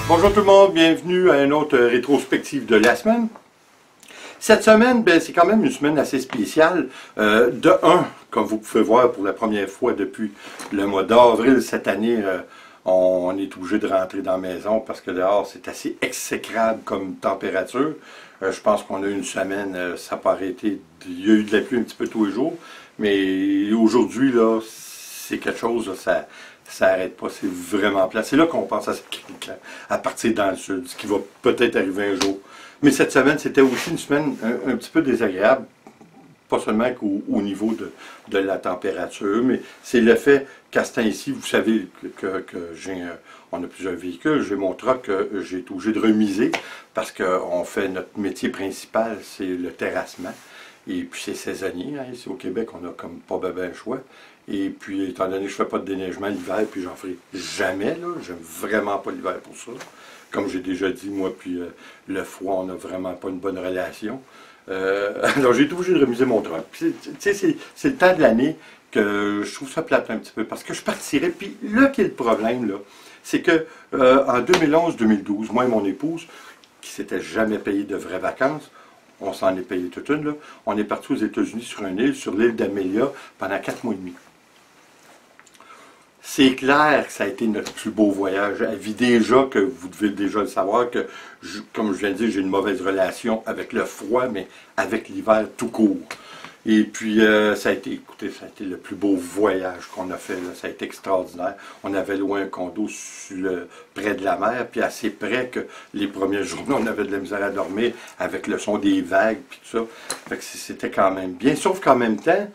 Bonjour tout le monde, bienvenue à une autre rétrospective de la semaine. Cette semaine, c'est quand même une semaine assez spéciale. Comme vous pouvez voir pour la première fois depuis le mois d'avril cette année, on est obligé de rentrer dans la maison parce que dehors c'est assez exécrable comme température. Je pense qu'on a eu une semaine, ça n'a pas arrêté. Il y a eu de la pluie un petit peu tous les jours, mais aujourd'hui, là, c'est quelque chose, là, ça n'arrête pas, c'est vraiment plat. C'est là qu'on pense à partir dans le sud, ce qui va peut-être arriver un jour. Mais cette semaine, c'était aussi une semaine un petit peu désagréable, pas seulement qu'au niveau de la température, mais c'est le fait qu'à ce temps-ci, vous savez que on a plusieurs véhicules, j'ai mon truck que j'ai été obligé de remiser parce qu'on fait notre métier principal, c'est le terrassement. Et puis c'est saisonnier, hein, ici au Québec, on n'a comme pas bien le choix. Et puis, étant donné que je ne fais pas de déneigement l'hiver, puis j'en ferai jamais, là, j'aime vraiment pas l'hiver pour ça. Comme j'ai déjà dit, moi, puis le froid, on n'a vraiment pas une bonne relation. Alors, j'ai été obligé de remiser mon truck. Tu sais, c'est le temps de l'année que je trouve ça plate un petit peu, parce que je partirais. Puis là, qui est le problème, là, c'est que en 2011-2012, moi et mon épouse, qui s'était jamais payé de vraies vacances, on s'en est payé toute une, là, on est parti aux États-Unis sur une île, sur l'île d'Amelia, pendant 4 mois et demi. C'est clair que ça a été notre plus beau voyage à vie. Déjà, que vous devez déjà le savoir, que, comme je viens de dire, j'ai une mauvaise relation avec le froid, mais avec l'hiver tout court. Et puis, ça a été, écoutez, ça a été le plus beau voyage qu'on a fait. Là. Ça a été extraordinaire. On avait loué un condo près de la mer, puis assez près que les premières journées, on avait de la misère à dormir avec le son des vagues, puis tout ça. Fait que c'était quand même bien. Sauf qu'en même temps,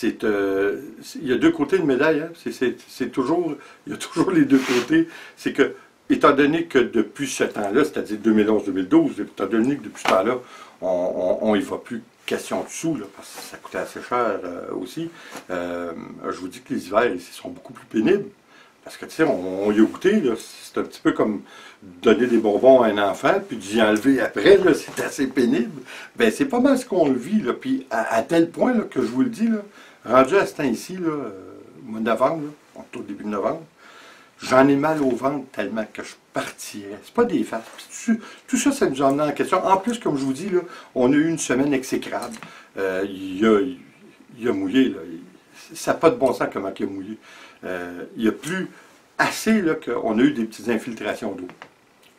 il y a deux côtés de médaille. Hein? Il y a toujours les deux côtés. C'est que, étant donné que depuis ce temps-là, c'est-à-dire 2011-2012, étant donné que depuis ce temps-là, on y va plus question de sous, là, parce que ça coûtait assez cher aussi. Je vous dis que les hivers ici sont beaucoup plus pénibles. Parce que, tu sais, on y a goûté, c'est un petit peu comme donner des bonbons à un enfant, puis d'y enlever après, c'est assez pénible. Ben c'est pas mal ce qu'on le vit, là, puis à tel point là, que je vous le dis, là, rendu à ce temps-ci, mois de novembre, là, on est au début de novembre, j'en ai mal au ventre tellement que je partirais. C'est pas des faces. Tout ça, ça nous a emmené en question. En plus, comme je vous dis, là, on a eu une semaine exécrable. Il a mouillé, là. Ça n'a pas de bon sens comment il a mouillé. Il n'y a plus assez qu'on a eu des petites infiltrations d'eau.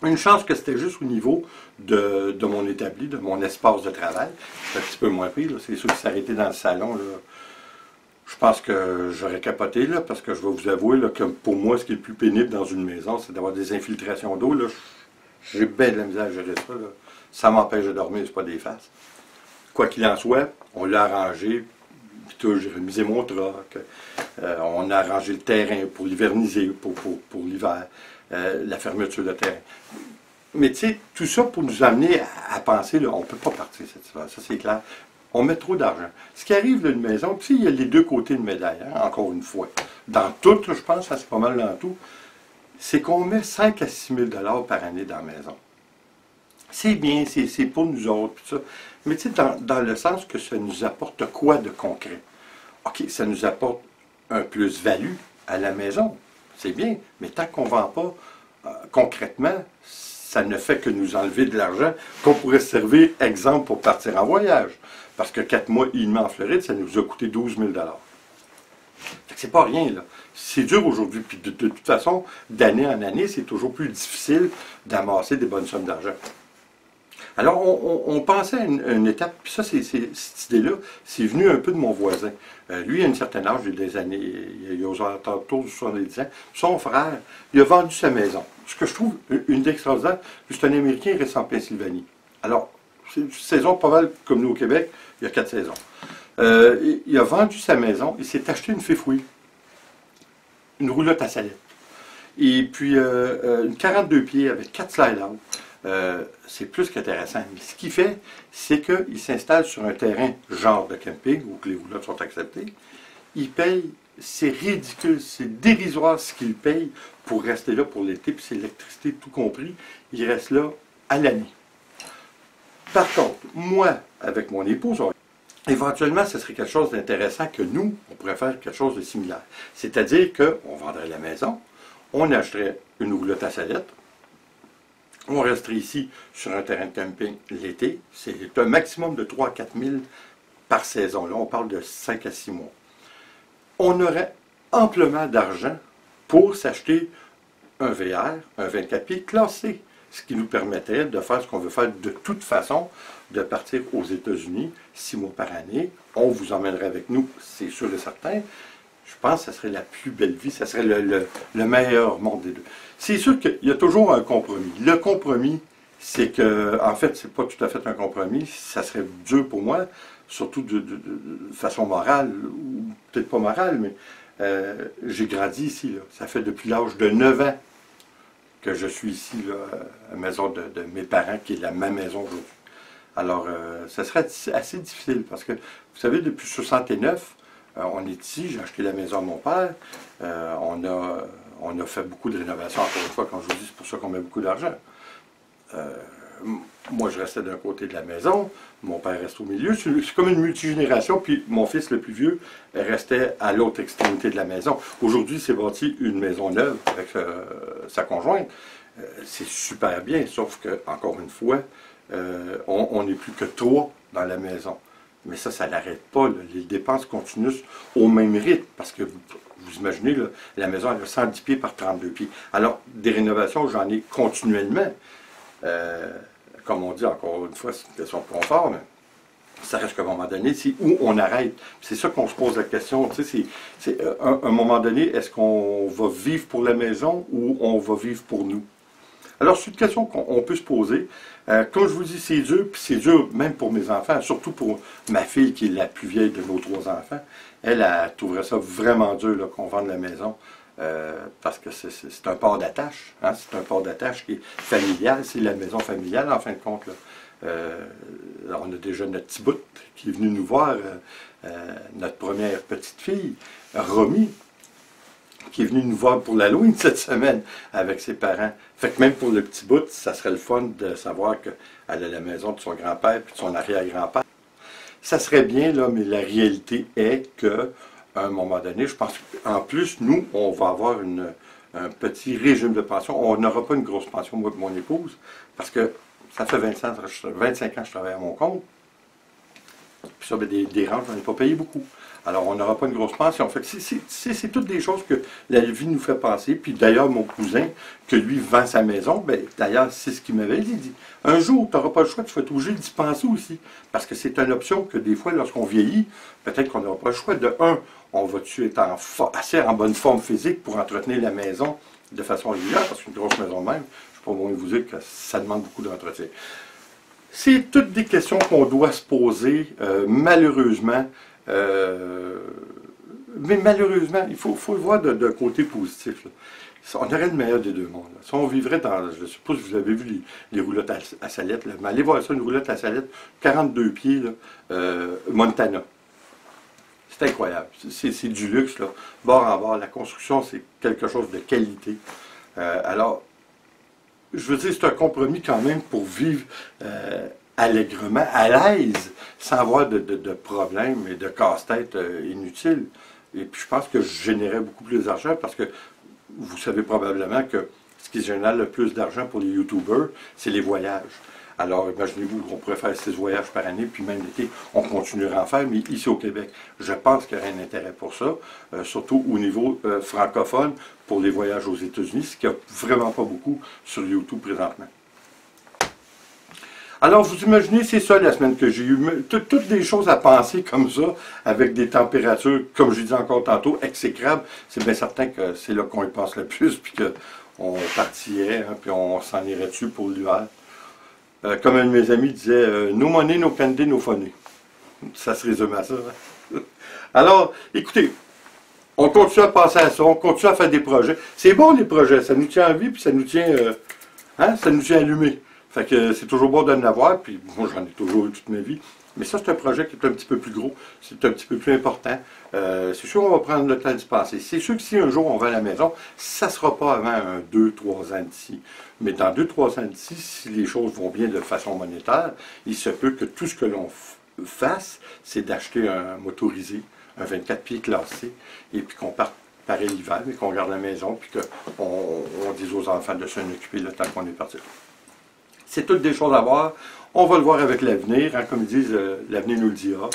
Une chance que c'était juste au niveau de mon établi, de mon espace de travail. C'est un petit peu moins pire. C'est sûr que s'arrêter dans le salon, là, je pense que j'aurais capoté, là, parce que je vais vous avouer là, que pour moi, ce qui est le plus pénible dans une maison, c'est d'avoir des infiltrations d'eau. J'ai bien de la misère à gérer ça. Là. Ça m'empêche de dormir, c'est pas des faces. Quoi qu'il en soit, on l'a arrangé. J'ai remisé mon troc. On a arrangé le terrain pour l'hiverniser, pour l'hiver. La fermeture de terrain. Mais tu sais, tout ça pour nous amener à penser, là, on ne peut pas partir cet hiver, ça c'est clair. On met trop d'argent. Ce qui arrive d'une maison, puis il y a les deux côtés de médaille, hein, encore une fois. Dans tout, je pense, ça c'est pas mal dans tout, c'est qu'on met 5 à 6 000 $ par année dans la maison. C'est bien, c'est pour nous autres, tout ça. Mais tu sais, dans le sens que ça nous apporte quoi de concret? OK, ça nous apporte un plus-value à la maison. C'est bien, mais tant qu'on ne vend pas concrètement, ça ne fait que nous enlever de l'argent qu'on pourrait servir, exemple, pour partir en voyage. Parce que 4 mois et demi en Floride, ça nous a coûté 12 000 $. Fait que c'est pas rien, là. C'est dur aujourd'hui. Puis de toute façon, d'année en année, c'est toujours plus difficile d'amasser des bonnes sommes d'argent. Alors, on pensait à une étape, puis ça, cette idée-là, c'est venu un peu de mon voisin. Lui, à un certain âge, il y a des années, il y a aux alentours de 70 ans, son frère, il a vendu sa maison. Ce que je trouve une idée extraordinaire, c'est un Américain, il reste en Pennsylvanie. Alors, c'est une saison pas mal comme nous au Québec, il y a 4 saisons. Il a vendu sa maison, il s'est acheté une fifouille, une roulotte à salette. Et puis, une 42 pieds avec 4 slide-out. C'est plus qu'intéressant. Mais ce qu'il fait, c'est qu'il s'installe sur un terrain genre de camping, où les roulottes sont acceptées. Il paye, c'est ridicule, c'est dérisoire ce qu'il paye pour rester là pour l'été, puis c'est l'électricité tout compris. Il reste là à l'année. Par contre, moi, avec mon épouse, éventuellement, ce serait quelque chose d'intéressant que nous, on pourrait faire quelque chose de similaire. C'est-à-dire qu'on vendrait la maison, on achèterait une roulotte à salette, On resterait ici sur un terrain de camping l'été. C'est un maximum de 3 à 4 000 par saison. Là, on parle de 5 à 6 mois. On aurait amplement d'argent pour s'acheter un VR, un 24 pieds classé, ce qui nous permettrait de faire ce qu'on veut faire de toute façon, de partir aux États-Unis 6 mois par année. On vous emmènerait avec nous, c'est sûr et certain. Je pense que ce serait la plus belle vie, ce serait le meilleur monde des deux. C'est sûr qu'il y a toujours un compromis. Le compromis, c'est que, en fait, c'est pas tout à fait un compromis, ça serait dur pour moi, surtout de façon morale, ou peut-être pas morale, mais j'ai grandi ici, là. Ça fait depuis l'âge de 9 ans que je suis ici, là, à la maison de mes parents, qui est ma maison aujourd'hui. Alors, ça serait assez difficile, parce que, vous savez, depuis 69, on est ici, j'ai acheté la maison de mon père, on a fait beaucoup de rénovations, encore une fois, quand je vous dis, c'est pour ça qu'on met beaucoup d'argent. Moi, je restais d'un côté de la maison, mon père reste au milieu, c'est comme une multigénération, puis mon fils, le plus vieux, restait à l'autre extrémité de la maison. Aujourd'hui, c'est bâti une maison neuve avec sa conjointe. C'est super bien, sauf que, encore une fois, on n'est plus que 3 dans la maison. Mais ça n'arrête pas. Là. Les dépenses continuent au même rythme. Parce que vous imaginez, là, la maison elle a 110 pieds par 32 pieds. Alors, des rénovations, j'en ai continuellement. Comme on dit, encore une fois, c'est une question de confort, mais ça reste qu'à un moment donné, c'est où on arrête. C'est ça qu'on se pose la question. Tu sais, c'est un moment donné, est-ce qu'on va vivre pour la maison ou on va vivre pour nous? Alors, c'est une question qu'on peut se poser. Comme je vous dis, c'est dur, puis c'est dur même pour mes enfants, surtout pour ma fille qui est la plus vieille de nos 3 enfants. Elle trouverait ça vraiment dur qu'on vende la maison, parce que c'est un port d'attache. Hein? C'est un port d'attache qui est familial, c'est la maison familiale en fin de compte. Là. On a déjà notre petit bout qui est venu nous voir, notre première petite fille, Romy, qui est venue nous voir pour l'Halloween cette semaine avec ses parents. Fait que même pour le petit bout, ça serait le fun de savoir qu'elle a la maison de son grand-père puis de son arrière-grand-père. Ça serait bien, là, mais la réalité est que à un moment donné, je pense qu'en plus, nous, on va avoir un petit régime de pension. On n'aura pas une grosse pension, moi et mon épouse, parce que ça fait 25 ans que je travaille à mon compte. Puis ça, des rentes, j'en ai pas payé beaucoup. Alors, on n'aura pas une grosse pension. Fait que c'est toutes des choses que la vie nous fait passer. Puis d'ailleurs, mon cousin, que lui vend sa maison, ben, d'ailleurs, c'est ce qu'il m'avait dit. Il dit, un jour, tu n'auras pas le choix, tu vas être obligé d'y penser aussi. Parce que c'est une option que des fois, lorsqu'on vieillit, peut-être qu'on n'aura pas le choix. De un, on va-tu être assez en bonne forme physique pour entretenir la maison de façon régulière, parce qu'une grosse maison de même, je ne suis pas bon de vous dire que ça demande beaucoup d'entretien. C'est toutes des questions qu'on doit se poser, malheureusement. Mais malheureusement, il faut le voir d'un côté positif. Là. On aurait le meilleur des deux mondes. Là. Si on vivrait dans, je ne sais pas si vous avez vu les roulottes à salette, là, mais allez voir ça, une roulotte à salette, 42 pieds, là, Montana. C'est incroyable. C'est du luxe, là. Bord en bord, la construction, c'est quelque chose de qualité. Alors, je veux dire, c'est un compromis quand même pour vivre allègrement, à l'aise, sans avoir de problèmes et de casse-tête inutiles. Et puis je pense que je générais beaucoup plus d'argent parce que vous savez probablement que ce qui génère le plus d'argent pour les YouTubers, c'est les voyages. Alors imaginez-vous, on pourrait faire 6 voyages par année, puis même l'été, on continuera à en faire, mais ici au Québec, je pense qu'il y aurait un intérêt pour ça, surtout au niveau francophone, pour les voyages aux États-Unis, ce qu'il n'y a vraiment pas beaucoup sur YouTube présentement. Alors, vous imaginez, c'est ça la semaine que j'ai eu. Toutes des choses à penser comme ça, avec des températures, comme je disais encore tantôt, exécrables. C'est bien certain que c'est là qu'on y pense le plus, puis qu'on partirait, hein, puis on s'en irait dessus pour l'hiver. Comme un de mes amis disait, nos monnaies, nos candies, nos phonés. Ça se résume à ça. Hein? Alors, écoutez, on continue à penser à ça, on continue à faire des projets. C'est bon les projets, ça nous tient en vie, puis ça nous tient allumés. Fait que c'est toujours bon d'en avoir, puis moi j'en ai toujours eu toute ma vie. Mais ça, c'est un projet qui est un petit peu plus gros, c'est un petit peu plus important. C'est sûr qu'on va prendre le temps de se passer. C'est sûr que si un jour on va à la maison, ça ne sera pas avant 2-3 ans d'ici. Mais dans 2-3 ans d'ici, si les choses vont bien de façon monétaire, il se peut que tout ce que l'on fasse, c'est d'acheter un motorisé, un 24 pieds classé, et puis qu'on parte pareil l'hiver, mais qu'on garde la maison, puis qu'on dise aux enfants de s'en occuper le temps qu'on est parti. C'est toutes des choses à voir. On va le voir avec l'avenir. Hein, comme ils disent, l'avenir nous le dira.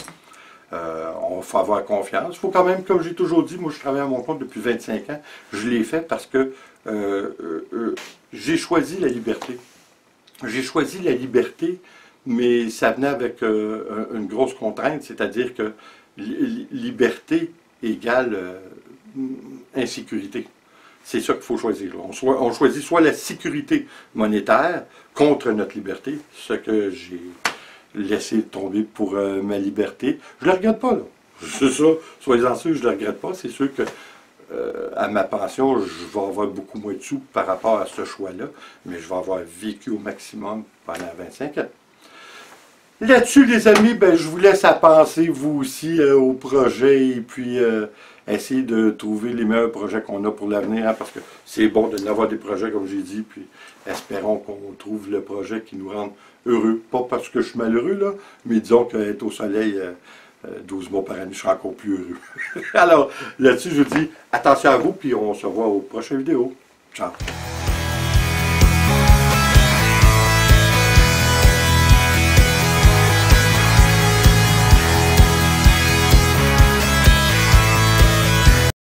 On faut avoir confiance. Il faut quand même, comme j'ai toujours dit, moi je travaille à mon compte depuis 25 ans. Je l'ai fait parce que j'ai choisi la liberté. J'ai choisi la liberté, mais ça venait avec une grosse contrainte, c'est-à-dire que liberté égale insécurité. C'est ça qu'il faut choisir. On choisit soit la sécurité monétaire contre notre liberté, ce que j'ai laissé tomber pour ma liberté. Je ne le regrette pas, là. C'est ça, soyez-en sûrs, je ne le regrette pas. C'est sûr que à ma pension, je vais avoir beaucoup moins de sous par rapport à ce choix-là, mais je vais avoir vécu au maximum pendant 25 ans. Là-dessus, les amis, ben, je vous laisse à penser, vous aussi, au projet et puis essayer de trouver les meilleurs projets qu'on a pour l'avenir, hein, parce que c'est bon d'avoir des projets, comme j'ai dit, puis espérons qu'on trouve le projet qui nous rende heureux. Pas parce que je suis malheureux, là, mais disons qu'être au soleil 12 mois par année, je serai encore plus heureux. Alors, là-dessus, je vous dis attention à vous, puis on se voit aux prochaines vidéos. Ciao!